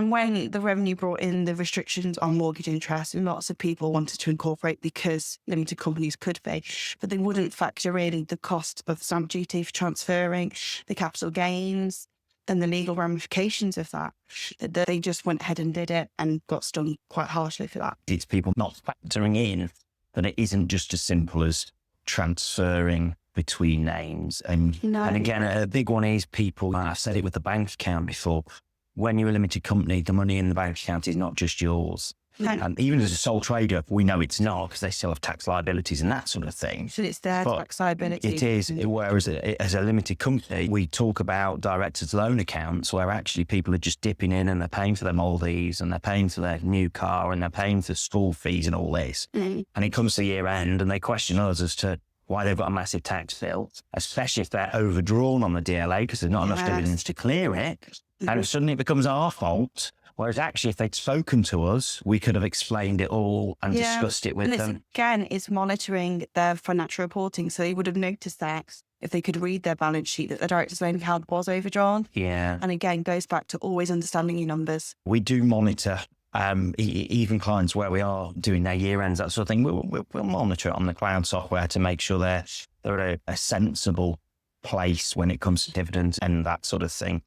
And when the revenue brought in the restrictions on mortgage interest, lots of people wanted to incorporate because limited companies could pay, but they wouldn't factor in the cost of stamp duty for transferring, the capital gains, and the legal ramifications of that. That they just went ahead and did it and got stung quite harshly for that. It's people not factoring in that it isn't just as simple as transferring between names. And again, a big one is people, I've said it with the bank account before, when you're a limited company, the money in the bank account is not just yours. And even as a sole trader, we know it's not, because they still have tax liabilities and that sort of thing. So it's their tax liability. It is. Whereas as a limited company, we talk about directors' loan accounts where actually people are just dipping in and they're paying for their Maldives and they're paying for their new car and they're paying for school fees and all this. And it comes to year end and they question us as to why they've got a massive tax bill, especially if they're overdrawn on the DLA because there's not enough dividends to clear it. And suddenly it becomes our fault. Whereas actually, if they'd spoken to us, we could have explained it all and discussed it with them. Again, it's monitoring their financial reporting. So they would have noticed that if they could read their balance sheet, that the director's loan account was overdrawn. Yeah. And again, goes back to always understanding your numbers. We do monitor even clients where we are doing their year ends, that sort of thing. We'll monitor it on the cloud software to make sure they're at a sensible place when it comes to dividends and that sort of thing.